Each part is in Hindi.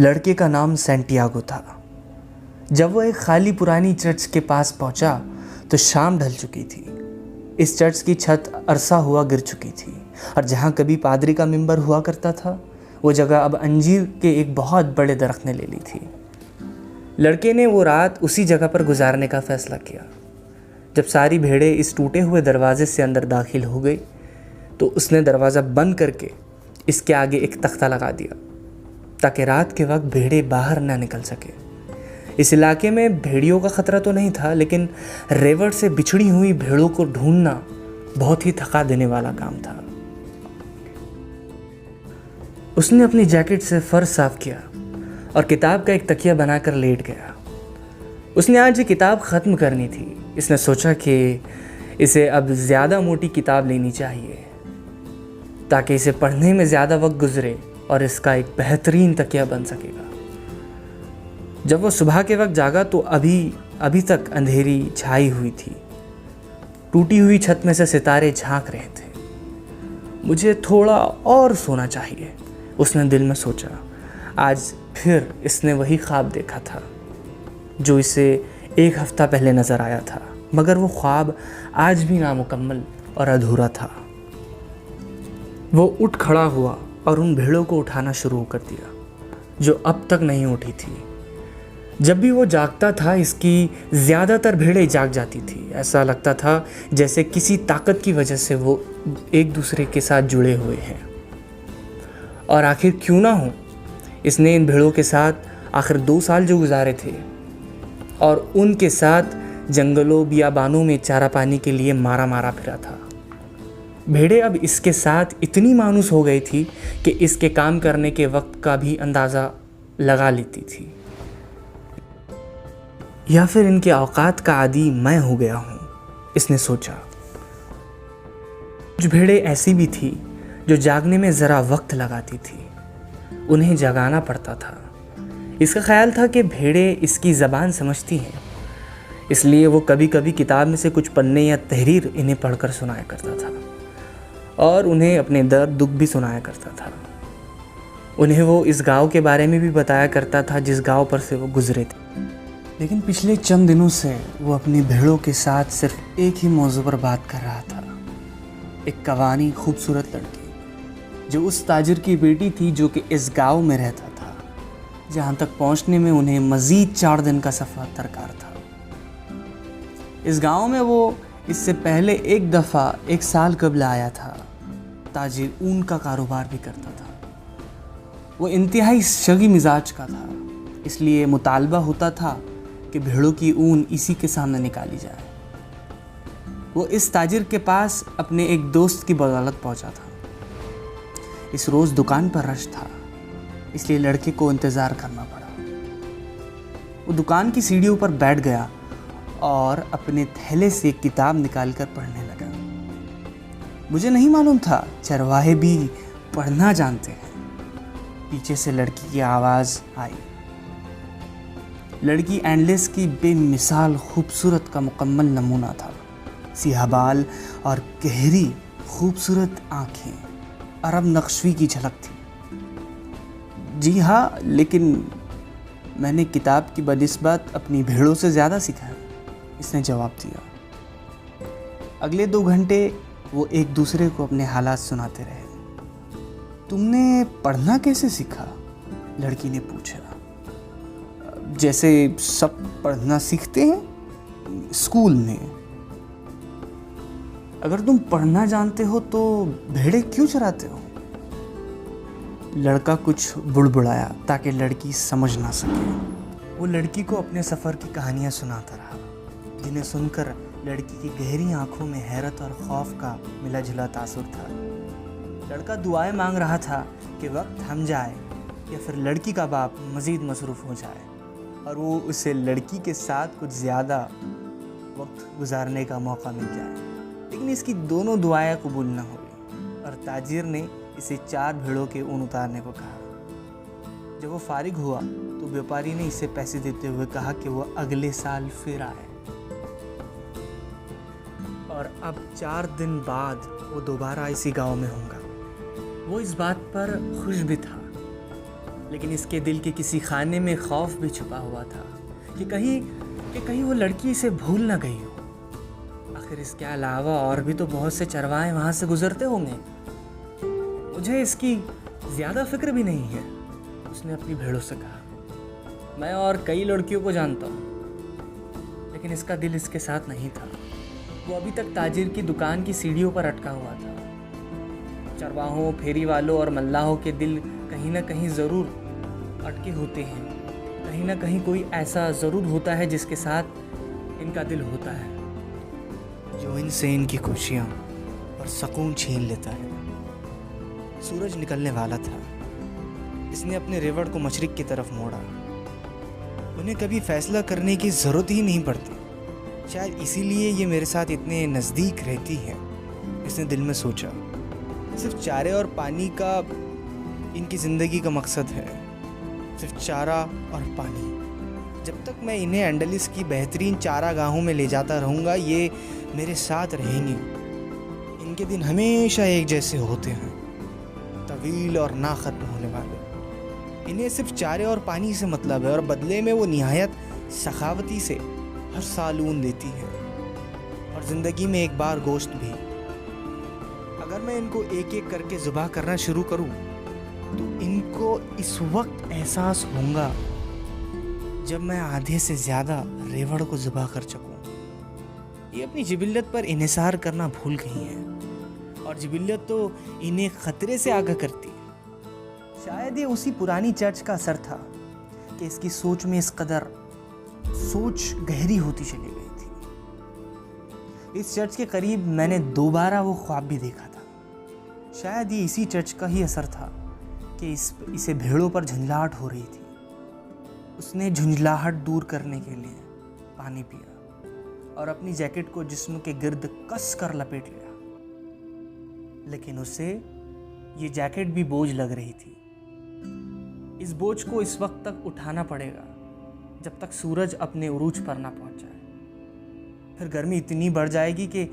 लड़के का नाम सैंटियागो था। जब वो एक खाली पुरानी चर्च के पास पहुंचा तो शाम ढल चुकी थी। इस चर्च की छत अरसा हुआ गिर चुकी थी और जहाँ कभी पादरी का मिंबर हुआ करता था वो जगह अब अंजीर के एक बहुत बड़े दरख्त ने ले ली थी। लड़के ने वो रात उसी जगह पर गुजारने का फैसला किया। जब सारी भेड़ें इस टूटे हुए दरवाजे से अंदर दाखिल हो गई तो उसने दरवाज़ा बंद करके इसके आगे एक तख्ता लगा दिया ताकि रात के वक्त भेड़ें बाहर ना निकल सके। इस इलाके में भेड़ियों का ख़तरा तो नहीं था, लेकिन रेवट से बिछड़ी हुई भेड़ों को ढूंढना बहुत ही थका देने वाला काम था। उसने अपनी जैकेट से फर्श साफ किया और किताब का एक तकिया बनाकर लेट गया। उसने आज ये किताब ख़त्म करनी थी। इसने सोचा कि इसे अब ज़्यादा मोटी किताब लेनी चाहिए ताकि इसे पढ़ने में ज़्यादा वक्त गुजरे और इसका एक बेहतरीन तकिया बन सकेगा। जब वो सुबह के वक्त जागा तो अभी तक अंधेरी छाई हुई थी। टूटी हुई छत में से सितारे झांक रहे थे। मुझे थोड़ा और सोना चाहिए, उसने दिल में सोचा। आज फिर इसने वही ख्वाब देखा था जो इसे एक हफ्ता पहले नज़र आया था, मगर वो ख्वाब आज भी नामुकम्मल और अधूरा था। वो उठ खड़ा हुआ और उन भेड़ों को उठाना शुरू कर दिया जो अब तक नहीं उठी थी। जब भी वो जागता था इसकी ज़्यादातर भेड़ें जाग जाती थी। ऐसा लगता था जैसे किसी ताकत की वजह से वो एक दूसरे के साथ जुड़े हुए हैं। और आखिर क्यों ना हो, इसने इन भेड़ों के साथ आखिर 2 साल जो गुजारे थे और उनके साथ जंगलों बियाबानों में चारा पानी के लिए मारा फिरा था। भेड़ें अब इसके साथ इतनी मानूस हो गई थी कि इसके काम करने के वक्त का भी अंदाज़ा लगा लेती थी, या फिर इनके औकात का आदी मैं हो गया हूँ, इसने सोचा। कुछ भेड़ें ऐसी भी थी जो जागने में ज़रा वक्त लगाती थी। उन्हें जगाना पड़ता था। इसका ख्याल था कि भेड़ें इसकी ज़बान समझती हैं, इसलिए वो कभी कभी किताब में से कुछ पन्ने या तहरीर इन्हें पढ़कर सुनाया करता था और उन्हें अपने दर्द दुख भी सुनाया करता था। उन्हें वो इस गांव के बारे में भी बताया करता था जिस गांव पर से वो गुजरे थे। लेकिन पिछले चंद दिनों से वो अपनी भेड़ों के साथ सिर्फ एक ही मौजू पर बात कर रहा था। एक कवानी खूबसूरत लड़की जो उस ताजिर की बेटी थी जो कि इस गांव में रहता था, जहां तक पहुंचने में उन्हें मज़ीद 4 दिन का सफ़र दरकार था। इस गांव में वो इससे पहले एक दफ़ा 1 साल कबल आया था। ताजिर ऊन का कारोबार भी करता था। वो इंतहाई शगी मिजाज का था, इसलिए मुतालबा होता था कि भेड़ों की ऊन इसी के सामने निकाली जाए। वो इस ताजिर के पास अपने एक दोस्त की बदौलत पहुंचा था। इस रोज़ दुकान पर रश था, इसलिए लड़के को इंतज़ार करना पड़ा। वो दुकान की सीढ़ियों पर बैठ गया और अपने थैले से एक किताब निकालकर पढ़ने लगा। मुझे नहीं मालूम था चरवाहे भी पढ़ना जानते हैं। पीछे से लड़की की आवाज़ आई। लड़की एंडलेस की बेमिसाल खूबसूरत का मुकम्मल नमूना था। सियाह बाल और गहरी खूबसूरत आँखें, अरब नक्शवी की झलक थी। जी हाँ, लेकिन मैंने किताब की बनिस्बत अपनी भेड़ों से ज़्यादा सीखा है, इसने जवाब दिया। अगले 2 घंटे वो एक दूसरे को अपने हालात सुनाते रहे। तुमने पढ़ना कैसे सीखा? लड़की ने पूछा। जैसे सब पढ़ना सीखते हैं स्कूल में। अगर तुम पढ़ना जानते हो तो भेड़ें क्यों चराते हो? लड़का कुछ बुड़बुड़ाया ताकि लड़की समझ ना सके। वो लड़की को अपने सफ़र की कहानियाँ सुनाता रहा, जिन्हें सुनकर लड़की की गहरी आंखों में हैरत और खौफ का मिला जुला तासुर था। लड़का दुआएं मांग रहा था कि वक्त थम जाए या फिर लड़की का बाप मज़ीद मसरूफ़ हो जाए और वो उसे लड़की के साथ कुछ ज़्यादा वक्त गुजारने का मौका मिल जाए। लेकिन इसकी दोनों दुआएं कबूल न हुई और ताजिर ने इसे 4 भेड़ों के ऊन उतारने को कहा। जब वो फारिग हुआ तो व्यापारी ने इसे पैसे देते हुए कहा कि वो अगले साल फिर आए और अब 4 दिन बाद वो दोबारा इसी गांव में होगा। वो इस बात पर खुश भी था। लेकिन इसके दिल के किसी खाने में खौफ भी छुपा हुआ था कि कहीं वो लड़की इसे भूल ना गई हो। आखिर इसके अलावा और भी तो बहुत से चरवाहे वहाँ से गुजरते होंगे। मुझे इसकी ज़्यादा फिक्र भी नहीं है, उसने अपनी भेड़ों से कहा। मैं और कई लड़कियों को जानता हूँ, लेकिन इसका दिल इसके साथ नहीं था। वो अभी तक ताजिर की दुकान की सीढ़ियों पर अटका हुआ था। चरवाहों, फेरी वालों और मल्लाहों के दिल कहीं ना कहीं ज़रूर अटके होते हैं। कहीं ना कहीं कोई ऐसा ज़रूर होता है जिसके साथ इनका दिल होता है, जो इनसे इनकी खुशियाँ और सुकून छीन लेता है। सूरज निकलने वाला था। इसने अपने रेवड़ को मशरिक की तरफ मोड़ा। उन्हें कभी फैसला करने की ज़रूरत ही नहीं पड़ती, शायद इसीलिए ये मेरे साथ इतने नज़दीक रहती है, इसने दिल में सोचा। सिर्फ चारे और पानी का इनकी ज़िंदगी का मकसद है, सिर्फ चारा और पानी। जब तक मैं इन्हें एंडलिस की बेहतरीन चारागाहों में ले जाता रहूँगा, ये मेरे साथ रहेंगे। इनके दिन हमेशा एक जैसे होते हैं, तवील और ना ख़त्म होने वाले। इन्हें सिर्फ चारे और पानी से मतलब है, और बदले में वो निहायत सखावती से हर साल ऊन देती है, और ज़िंदगी में एक बार गोश्त भी। अगर मैं इनको एक एक करके ज़ुबाह करना शुरू करूं, तो इनको इस वक्त एहसास होगा जब मैं आधे से ज़्यादा रेवड़ को ज़ुबाह कर चुकूँ। ये अपनी जिबिल्लत पर इन्हिसार करना भूल गई हैं, और जिबिल्लत तो इन्हें ख़तरे से आगाह करती है। शायद ये उसी पुरानी चर्च का असर था कि इसकी सोच में इस कदर सोच गहरी होती चली गई थी। इस चर्च के करीब मैंने दोबारा वो ख्वाब भी देखा था। शायद ये इसी चर्च का ही असर था कि इसे भेड़ों पर झुंझलाहट हो रही थी। उसने झुंझलाहट दूर करने के लिए पानी पिया और अपनी जैकेट को जिस्म के गिर्द कस कर लपेट लिया, लेकिन उसे ये जैकेट भी बोझ लग रही थी। इस बोझ को इस वक्त तक उठाना पड़ेगा जब तक सूरज अपने उरूज पर ना पहुंच जाए। फिर गर्मी इतनी बढ़ जाएगी कि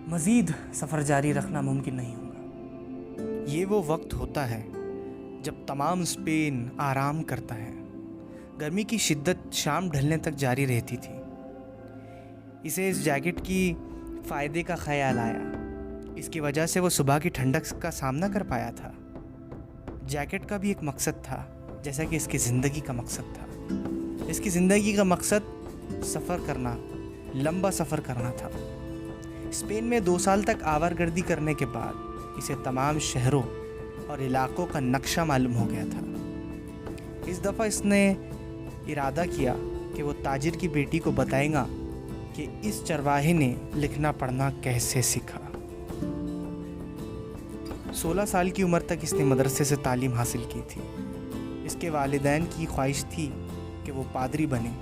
मज़ीद सफ़र जारी रखना मुमकिन नहीं होगा। ये वो वक्त होता है जब तमाम स्पेन आराम करता है। गर्मी की शिद्दत शाम ढलने तक जारी रहती थी। इसे इस जैकेट की फ़ायदे का ख्याल आया। इसकी वजह से वो सुबह की ठंडक का सामना कर पाया था। जैकेट का भी एक मकसद था, जैसा कि इसकी ज़िंदगी का मकसद था। इसकी ज़िंदगी का मकसद सफ़र करना, लंबा सफ़र करना था। स्पेन में 2 साल तक आवारगर्दी करने के बाद इसे तमाम शहरों और इलाकों का नक्शा मालूम हो गया था। इस दफ़ा इसने इरादा किया कि वो ताजिर की बेटी को बताएगा कि इस चरवाहे ने लिखना पढ़ना कैसे सीखा। 16 साल की उम्र तक इसने मदरसे से तालीम हासिल की थी। इसके वालिदैन की ख्वाहिश थी कि वो पादरी बने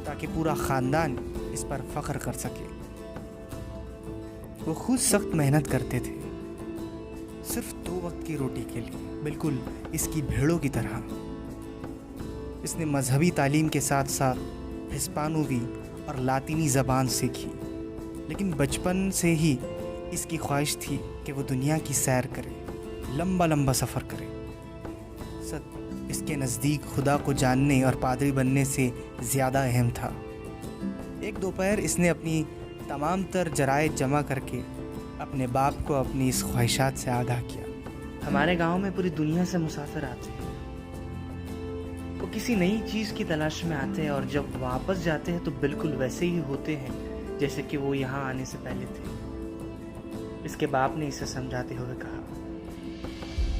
ताकि पूरा ख़ानदान इस पर फ़ख्र कर सके। वो खुद सख्त मेहनत करते थे, सिर्फ 2 वक्त की रोटी के लिए, बिल्कुल इसकी भेड़ों की तरह। इसने मजहबी तालीम के साथ साथ हिस्पानवी और लातीनी ज़बान सीखी, लेकिन बचपन से ही इसकी ख्वाहिश थी कि वो दुनिया की सैर करे, लंबा लंबा सफ़र करे। सच इसके नज़दीक खुदा को जानने और पादरी बनने से ज़्यादा अहम था। एक दोपहर इसने अपनी तमाम तर जराए जमा करके अपने बाप को अपनी इस ख्वाहिशात से आगाह किया। हमारे गांव में पूरी दुनिया से मुसाफिर आते हैं। वो किसी नई चीज़ की तलाश में आते हैं, और जब वापस जाते हैं तो बिल्कुल वैसे ही होते हैं जैसे कि वो यहाँ आने से पहले थे। इसके बाप ने इसे समझाते हुए कहा,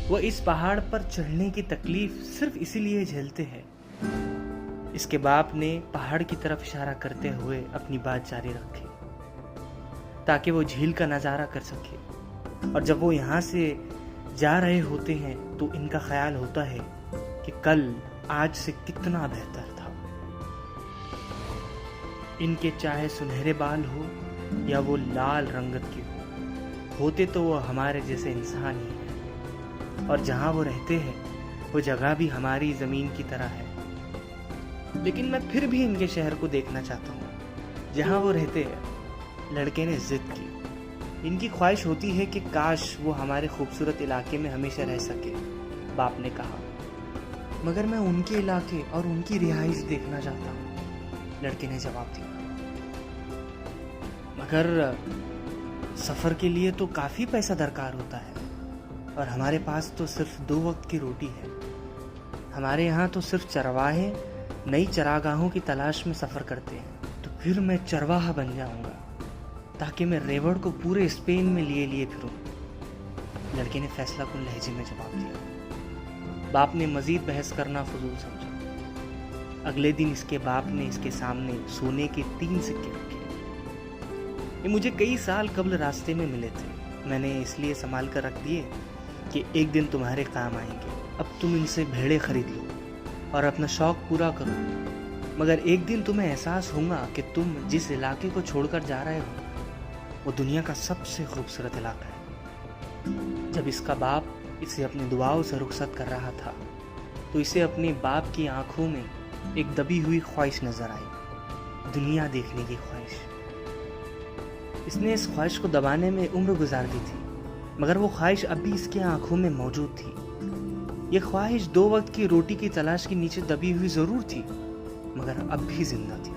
वो इस पहाड़ पर चढ़ने की तकलीफ सिर्फ इसीलिए झेलते हैं। इसके बाप ने पहाड़ की तरफ इशारा करते हुए अपनी बात जारी रखी ताकि वो झील का नज़ारा कर सके। और जब वो यहाँ से जा रहे होते हैं तो इनका ख्याल होता है कि कल आज से कितना बेहतर था। इनके चाहे सुनहरे बाल हो या वो लाल रंगत की होते तो वो हमारे जैसे इंसान ही हैं, और जहाँ वो रहते हैं वो जगह भी हमारी ज़मीन की तरह है। लेकिन मैं फिर भी इनके शहर को देखना चाहता हूँ जहाँ वो रहते हैं। लड़के ने जिद की। इनकी ख्वाहिश होती है कि काश वो हमारे खूबसूरत इलाके में हमेशा रह सके। बाप ने कहा, मगर मैं उनके इलाके और उनकी रिहाइश देखना चाहता हूँ, लड़के ने जवाब दिया। मगर सफ़र के लिए तो काफ़ी पैसा दरकार होता है और हमारे पास तो सिर्फ 2 वक्त की रोटी है। हमारे यहाँ तो सिर्फ चरवाहे नई चरागाहों की तलाश में सफ़र करते हैं। तो फिर मैं चरवाहा बन जाऊँगा ताकि मैं रेवड़ को पूरे स्पेन में लिए लिए फिरूँ, लड़के ने फैसलाकुन लहजे में जवाब दिया। बाप ने मज़ीद बहस करना फजूल समझा। अगले दिन इसके बाप ने इसके सामने सोने के 3 सिक्के रखे। ये मुझे कई साल कबल रास्ते में मिले थे। मैंने इसलिए संभाल कर रख दिए कि एक दिन तुम्हारे काम आएंगे। अब तुम इनसे भेड़े खरीद लो और अपना शौक पूरा करो, मगर एक दिन तुम्हें एहसास होगा कि तुम जिस इलाके को छोड़कर जा रहे हो वो दुनिया का सबसे खूबसूरत इलाका है। जब इसका बाप इसे अपनी दुआओं से रुखसत कर रहा था तो इसे अपने बाप की आंखों में एक दबी हुई ख्वाहिश नजर आई, दुनिया देखने की ख्वाहिश। इसने इस ख्वाहिश को दबाने में उम्र गुजार दी थी, मगर वो ख्वाहिश अब भी इसकी आंखों में मौजूद थी। ये ख्वाहिश 2 वक्त की रोटी की तलाश के नीचे दबी हुई ज़रूर थी, मगर अब भी जिंदा थी।